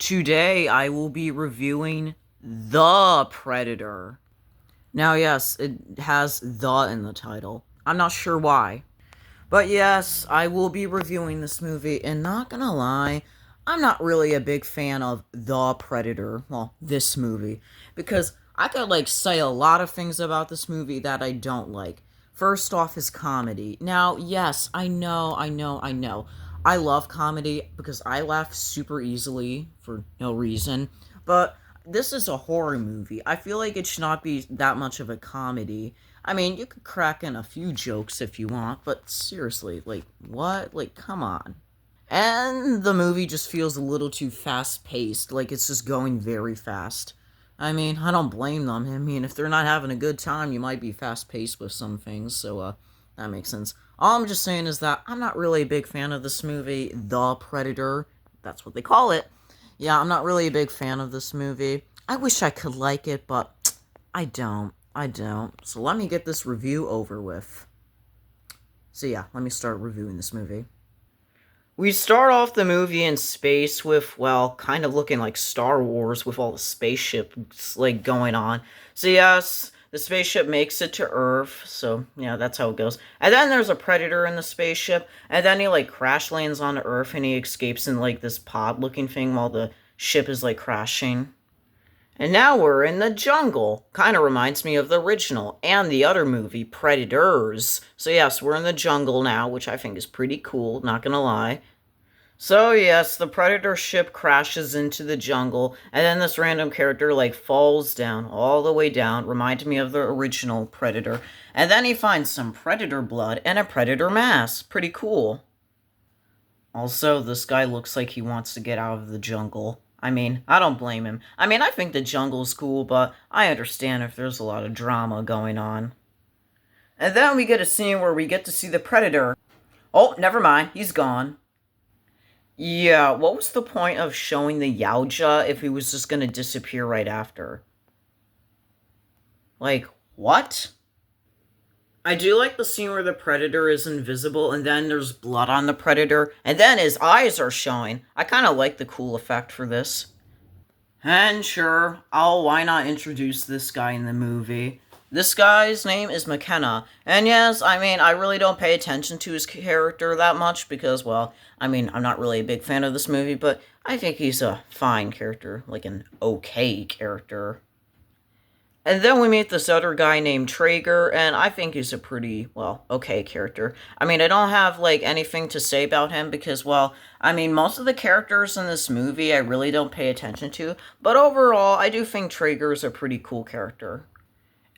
Today I will be reviewing The Predator. Now, yes, it has "the" in the title. I'm not sure why. But yes, I will be reviewing this movie, and not gonna lie, I'm not really a big fan of The Predator. Well, this movie. Because I could, say a lot of things about this movie that I don't like. First off is comedy. Now, yes, I know. I love comedy because I laugh super easily for no reason. But this is a horror movie. I feel like it should not be that much of a comedy. I mean, you could crack in a few jokes if you want, but seriously, what? Come on. And the movie just feels a little too fast paced, like it's just going very fast. I mean, I don't blame them. I mean, if they're not having a good time, you might be fast paced with some things, so, that makes sense. All I'm just saying is that I'm not really a big fan of this movie, The Predator. That's what they call it. Yeah, I'm not really a big fan of this movie. I wish I could like it, but I don't. So let me get this review over with. So yeah, let me start reviewing this movie. We start off the movie in space with, well, kind of looking like Star Wars with all the spaceships, going on. So yes, the spaceship makes it to Earth, so yeah, that's how it goes. And then there's a predator in the spaceship, and then he, crash lands on Earth, and he escapes in, this pod-looking thing while the ship is, crashing. And now we're in the jungle. Kind of reminds me of the original and the other movie, Predators. So yes, we're in the jungle now, which I think is pretty cool, not gonna lie. So yes, the Predator ship crashes into the jungle, and then this random character, falls down, all the way down, reminded me of the original Predator. And then he finds some Predator blood and a Predator mask. Pretty cool. Also, this guy looks like he wants to get out of the jungle. I mean, I don't blame him. I mean, I think the jungle's cool, but I understand if there's a lot of drama going on. And then we get a scene where we get to see the Predator. Oh, never mind, he's gone. Yeah, what was the point of showing the Yautja if he was just gonna disappear right after? What? I do like the scene where the Predator is invisible and then there's blood on the Predator and then his eyes are showing. I kind of like the cool effect for this. And sure, why not introduce this guy in the movie? This guy's name is McKenna. And yes, I mean, I really don't pay attention to his character that much because, well, I mean, I'm not really a big fan of this movie, but I think he's a fine character, like an okay character. And then we meet this other guy named Traeger, and I think he's a pretty, well, okay character. I mean, I don't have, anything to say about him because, well, I mean, most of the characters in this movie I really don't pay attention to, but overall, I do think Traeger is a pretty cool character.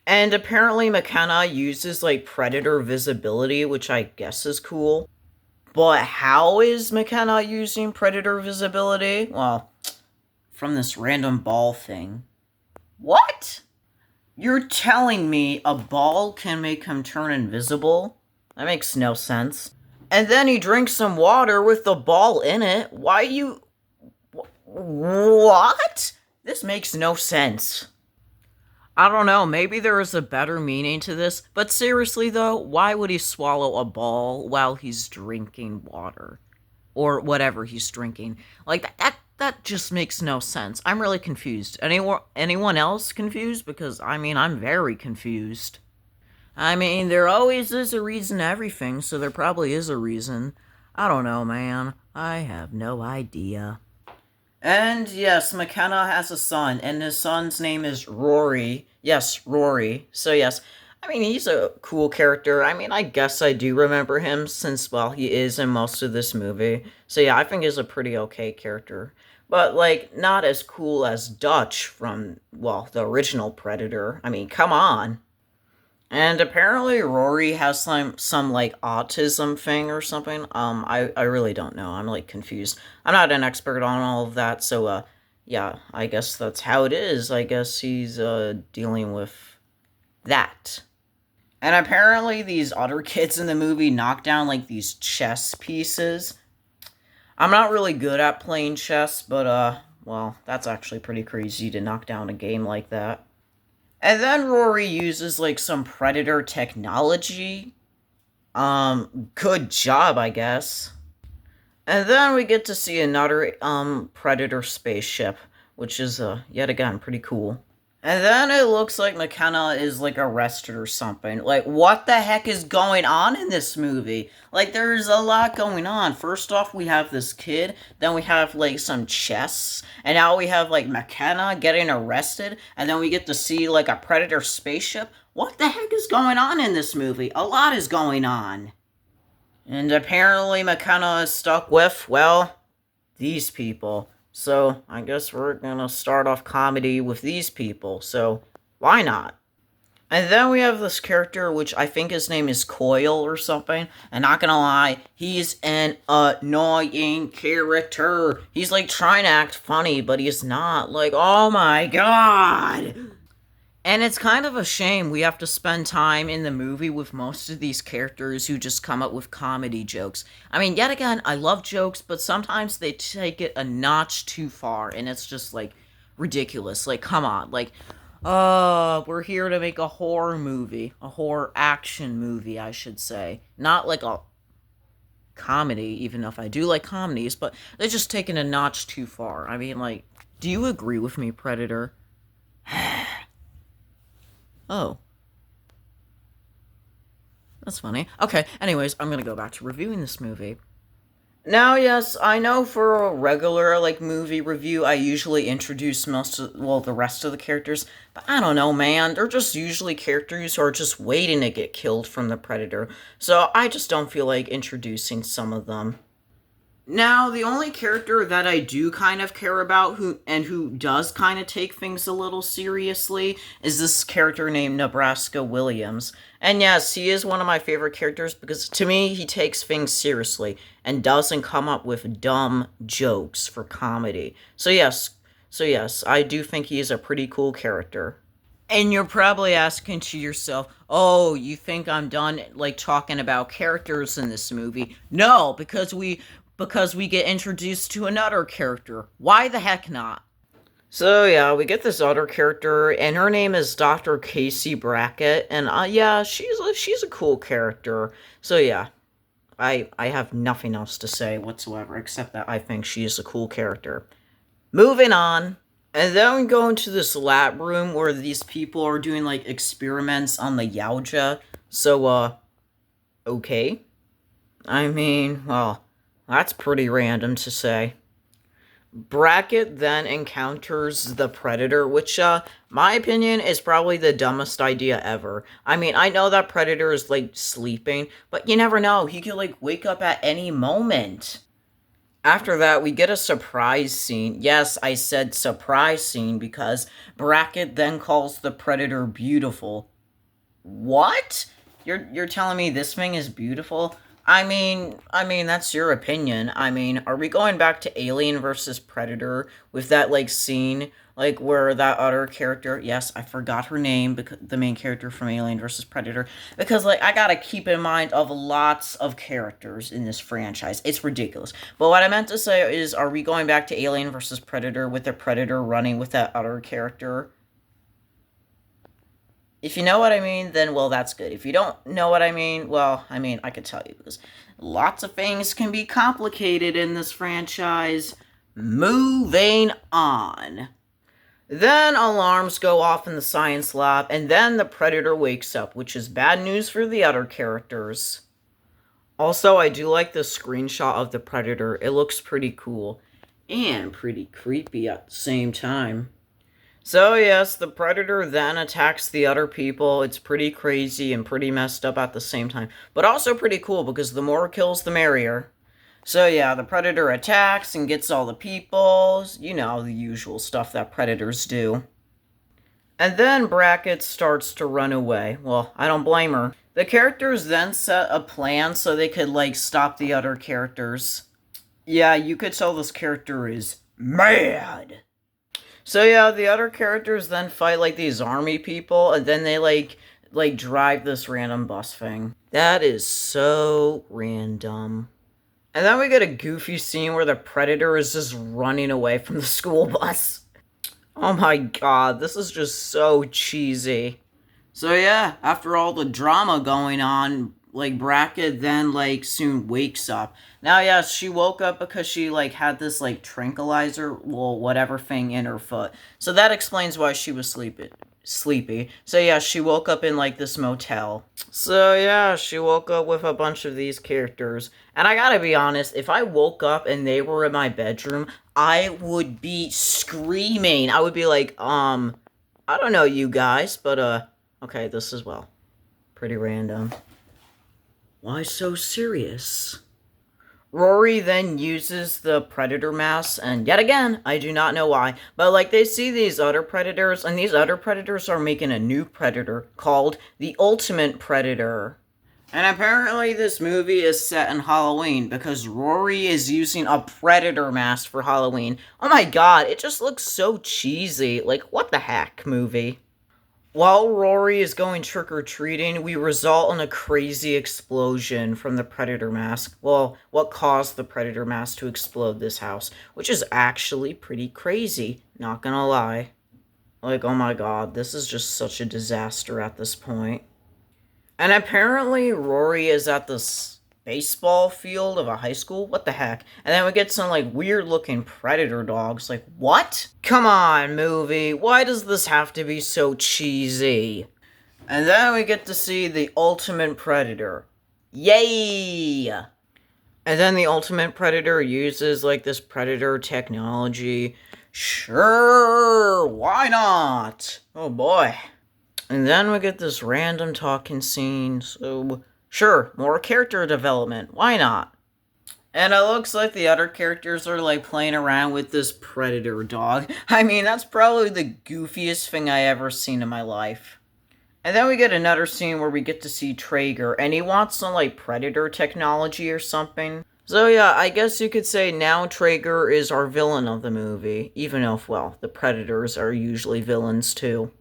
And apparently McKenna uses, Predator visibility, which I guess is cool. But how is McKenna using Predator visibility? Well, from this random ball thing. What? You're telling me a ball can make him turn invisible? That makes no sense. And then he drinks some water with the ball in it. Why you... What? This makes no sense. I don't know, maybe there is a better meaning to this, but seriously though, why would he swallow a ball while he's drinking water? Or whatever he's drinking. That just makes no sense. I'm really confused. Anyone else confused? Because, I mean, I'm very confused. I mean, there always is a reason to everything, so there probably is a reason. I don't know, man. I have no idea. And yes, McKenna has a son, and his son's name is Rory. Yes, Rory. So yes, I mean, he's a cool character. I mean, I guess I do remember him since, well, he is in most of this movie. So yeah, I think he's a pretty okay character. But, not as cool as Dutch from, well, the original Predator. I mean, come on. And apparently Rory has some autism thing or something. I really don't know. I'm confused. I'm not an expert on all of that, so yeah, I guess that's how it is. I guess he's dealing with that. And apparently these other kids in the movie knock down these chess pieces. I'm not really good at playing chess, but well, that's actually pretty crazy to knock down a game like that. And then Rory uses, some Predator technology. Good job, I guess. And then we get to see another Predator spaceship, which is yet again pretty cool. And then it looks like McKenna is like arrested or something. Like, what the heck is going on in this movie? Like, there's a lot going on. First off, we have this kid, then we have like some chests, and now we have like McKenna getting arrested, and then we get to see like a Predator spaceship. What the heck is going on in this movie? A lot is going on. And apparently McKenna is stuck with, well, these people. So I guess we're gonna start off comedy with these people. So why not? And then we have this character, which I think his name is Coil or something. And not gonna lie, he's an annoying character. He's like trying to act funny, but he's not. Like, oh my god. And it's kind of a shame we have to spend time in the movie with most of these characters who just come up with comedy jokes. I mean, yet again, I love jokes, but sometimes they take it a notch too far, and it's just like ridiculous. Like, come on, like, we're here to make a horror movie, a horror action movie, I should say, not like a comedy. Even if I do like comedies, but they're just taking a notch too far. I mean, like, do you agree with me, Predator? Oh. That's funny. Okay, anyways, I'm gonna go back to reviewing this movie. Now, yes, I know for a regular, like, movie review, I usually introduce the rest of the characters, but I don't know, man. They're just usually characters who are just waiting to get killed from the Predator, so I just don't feel like introducing some of them. Now, the only character that I do kind of care about who does kind of take things a little seriously is this character named Nebraska Williams. And yes, he is one of my favorite characters because to me he takes things seriously and doesn't come up with dumb jokes for comedy. So yes, I do think he is a pretty cool character. And you're probably asking to yourself, oh, you think I'm done like talking about characters in this movie? No, because we get introduced to another character. Why the heck not? So yeah, we get this other character, and her name is Dr. Casey Brackett, and yeah, she's a cool character. So yeah, I have nothing else to say whatsoever except that I think she is a cool character. Moving on. And then we go into this lab room where these people are doing like experiments on the Yautja. So okay. I mean, well, that's pretty random to say. Brackett then encounters the Predator, which, my opinion, is probably the dumbest idea ever. I mean, I know that Predator is, like, sleeping, but you never know. He could, like, wake up at any moment. After that, we get a surprise scene. Yes, I said surprise scene because Brackett then calls the Predator beautiful. What? You're telling me this thing is beautiful? I mean that's your opinion. I mean, are we going back to Alien versus Predator with that like scene like where that other character, yes, I forgot her name because the main character from Alien versus Predator because like I got to keep in mind of lots of characters in this franchise. It's ridiculous. But what I meant to say is are we going back to Alien versus Predator with the Predator running with that other character? If you know what I mean, then, well, that's good. If you don't know what I mean, well, I mean, I could tell you, because lots of things can be complicated in this franchise. Moving on. Then alarms go off in the science lab, and then the Predator wakes up, which is bad news for the other characters. Also, I do like the screenshot of the Predator. It looks pretty cool. And pretty creepy at the same time. So yes, the Predator then attacks the other people. It's pretty crazy and pretty messed up at the same time. But also pretty cool because the more kills, the merrier. So yeah, the Predator attacks and gets all the people. You know, the usual stuff that Predators do. And then Brackett starts to run away. Well, I don't blame her. The characters then set a plan so they could, like, stop the other characters. Yeah, you could tell this character is mad. So yeah, the other characters then fight like these army people, and then they like drive this random bus thing. That is so random. And then we get a goofy scene where the Predator is just running away from the school bus. Oh my god, this is just so cheesy. So yeah, after all the drama going on, like bracket then like soon wakes up. Now yes, she woke up because she like had this like tranquilizer, well whatever thing in her foot. So that explains why she was sleepy. So yeah, she woke up in like this motel. So yeah, she woke up with a bunch of these characters. And I gotta be honest, if I woke up and they were in my bedroom, I would be screaming. I would be like, I don't know you guys, but okay, this is well pretty random. Why so serious? Rory then uses the predator mask, and yet again, I do not know why, but like they see these other predators, and these other predators are making a new predator called the Ultimate Predator. And apparently this movie is set in Halloween because Rory is using a predator mask for Halloween. Oh my god, it just looks so cheesy. Like, what the heck, movie? While Rory is going trick-or-treating, we result in a crazy explosion from the Predator mask. Well, what caused the Predator mask to explode this house, which is actually pretty crazy, not gonna lie. Like, oh my god, this is just such a disaster at this point. And apparently Rory is at this baseball field of a high school. What the heck? And then we get some like weird looking predator dogs. Like, what? Come on, movie. Why does this have to be so cheesy? And then we get to see the Ultimate Predator. Yay! And then the Ultimate Predator uses like this predator technology. Sure, why not? Oh boy. And then we get this random talking scene, so sure, more character development, why not? And it looks like the other characters are like playing around with this predator dog. I mean, that's probably the goofiest thing I ever seen in my life. And then we get another scene where we get to see Traeger, and he wants some like predator technology or something. So yeah, I guess you could say now Traeger is our villain of the movie, even if, well, the predators are usually villains too.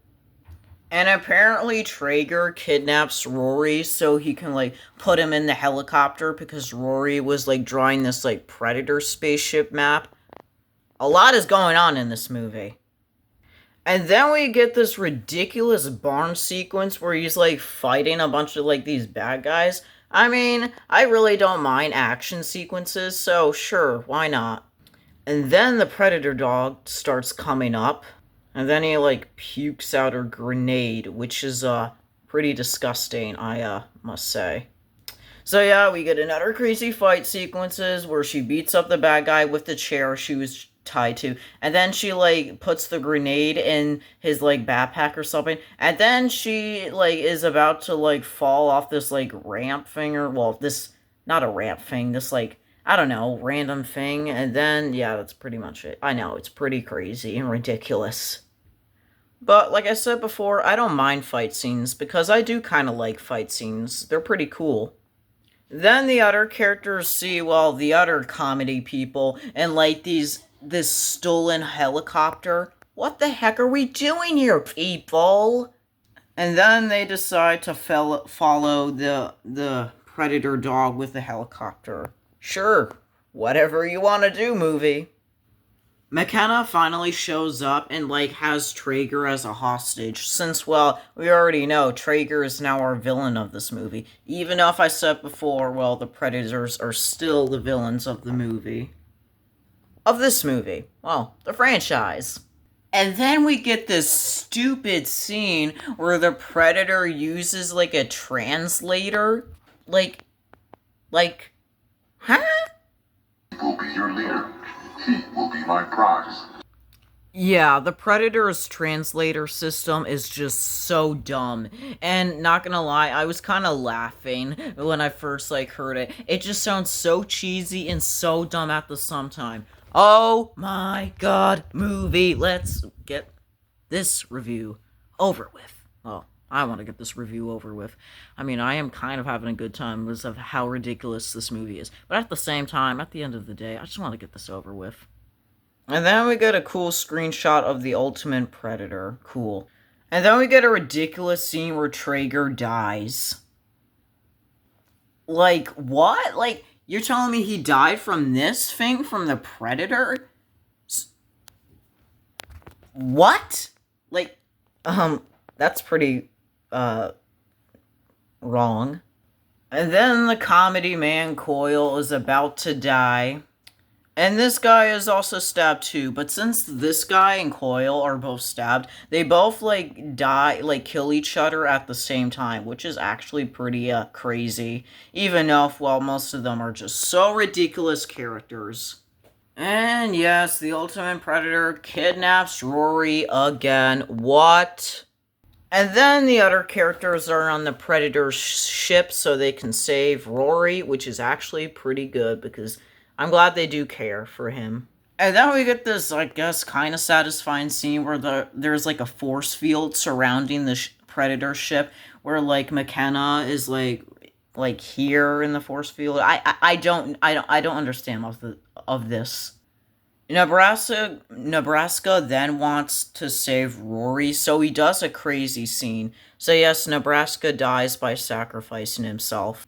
And apparently Traeger kidnaps Rory so he can, like, put him in the helicopter because Rory was, like, drawing this, like, Predator spaceship map. A lot is going on in this movie. And then we get this ridiculous barn sequence where he's, like, fighting a bunch of, like, these bad guys. I mean, I really don't mind action sequences, so sure, why not? And then the Predator dog starts coming up. And then he, like, pukes out a grenade, which is, pretty disgusting, I, must say. So, yeah, we get another crazy fight sequences where she beats up the bad guy with the chair she was tied to. And then she, like, puts the grenade in his, like, backpack or something. And then she, like, is about to, like, fall off this, like, ramp thing or, well, this, not a ramp thing, this, like, I don't know, random thing. And then, yeah, that's pretty much it. I know, it's pretty crazy and ridiculous. But, like I said before, I don't mind fight scenes, because I do kind of like fight scenes. They're pretty cool. Then the other characters see, well, the other comedy people, and, like, this stolen helicopter. What the heck are we doing here, people? And then they decide to follow the predator dog with the helicopter. Sure, whatever you want to do, movie. McKenna finally shows up and, like, has Traeger as a hostage, since, well, we already know Traeger is now our villain of this movie. Even if I said before, well, the Predators are still the villains of the movie. Of this movie. Well, the franchise. And then we get this stupid scene where the Predator uses, like, a translator. Like, huh? He will be your leader. He will be my prize. Yeah, the Predator's translator system is just so dumb. And not gonna lie, I was kind of laughing when I first, like, heard it. It just sounds so cheesy and so dumb at the same time. Oh my god, movie, let's get this review over with. Well, I want to get this review over with. I mean, I am kind of having a good time because of how ridiculous this movie is. But at the same time, at the end of the day, I just want to get this over with. And then we get a cool screenshot of the Ultimate Predator. Cool. And then we get a ridiculous scene where Traeger dies. Like, what? Like, you're telling me he died from this thing? From the Predator? What? Like, that's pretty, wrong. And then the comedy man Coyle is about to die. And this guy is also stabbed too, but since this guy and Coyle are both stabbed, they both, like, die, like, kill each other at the same time, which is actually pretty, crazy. Even though, well, most of them are just so ridiculous characters. And yes, the Ultimate Predator kidnaps Rory again. What? And then the other characters are on the Predator's ship so they can save Rory, which is actually pretty good because I'm glad they do care for him. And then we get this, I guess, kind of satisfying scene where there's like a force field surrounding the Predator ship, where like McKenna is like here in the force field. I don't understand of this. Nebraska then wants to save Rory, so he does a crazy scene. So yes, Nebraska dies by sacrificing himself.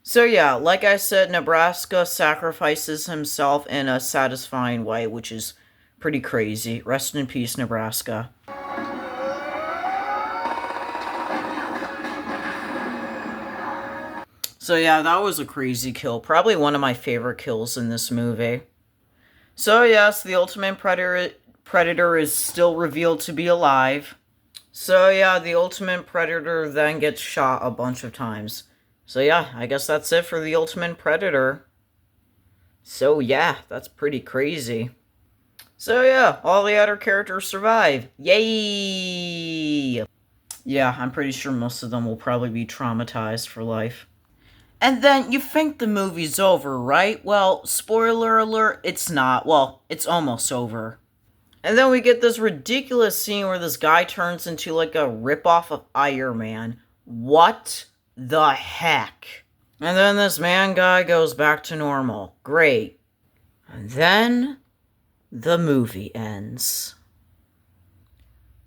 So yeah, like I said, Nebraska sacrifices himself in a satisfying way, which is pretty crazy. Rest in peace, Nebraska. So yeah, that was a crazy kill. Probably one of my favorite kills in this movie. So yes, the Ultimate Predator is still revealed to be alive. So yeah, the Ultimate Predator then gets shot a bunch of times. So yeah, I guess that's it for the Ultimate Predator. So yeah, that's pretty crazy. So yeah, all the other characters survive. Yay! Yeah, I'm pretty sure most of them will probably be traumatized for life. And then you think the movie's over, right? Well, spoiler alert, it's not. Well, it's almost over. And then we get this ridiculous scene where this guy turns into like a ripoff of Iron Man. What the heck? And then this man guy goes back to normal. Great. And then the movie ends.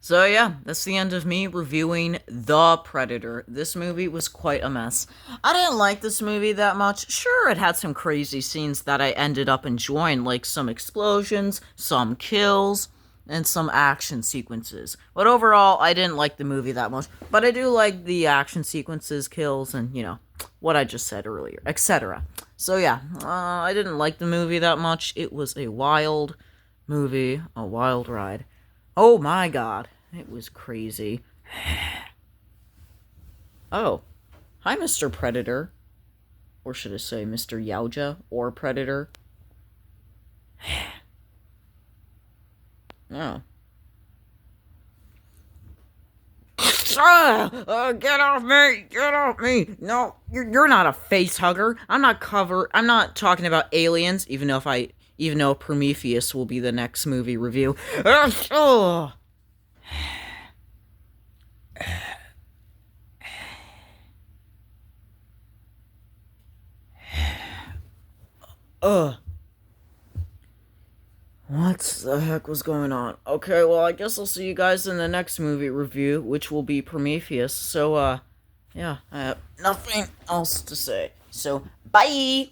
So yeah, that's the end of me reviewing The Predator. This movie was quite a mess. I didn't like this movie that much. Sure, it had some crazy scenes that I ended up enjoying, like some explosions, some kills, and some action sequences. But overall, I didn't like the movie that much. But I do like the action sequences, kills, and, you know, what I just said earlier, etc. So yeah, I didn't like the movie that much. It was a wild movie, a wild ride. Oh my god, it was crazy. Oh, hi, Mr. Predator. Or should I say Mr. Yauja or Predator? Oh. Get off me! Get off me! No, you're not a face hugger. I'm not talking about aliens, even though Prometheus will be the next movie review. Oh. Ugh. What the heck was going on? Okay, well, I guess I'll see you guys in the next movie review, which will be Prometheus. So, yeah, I have nothing else to say. So, bye!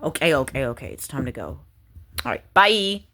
Okay, it's time to go. Alright, bye!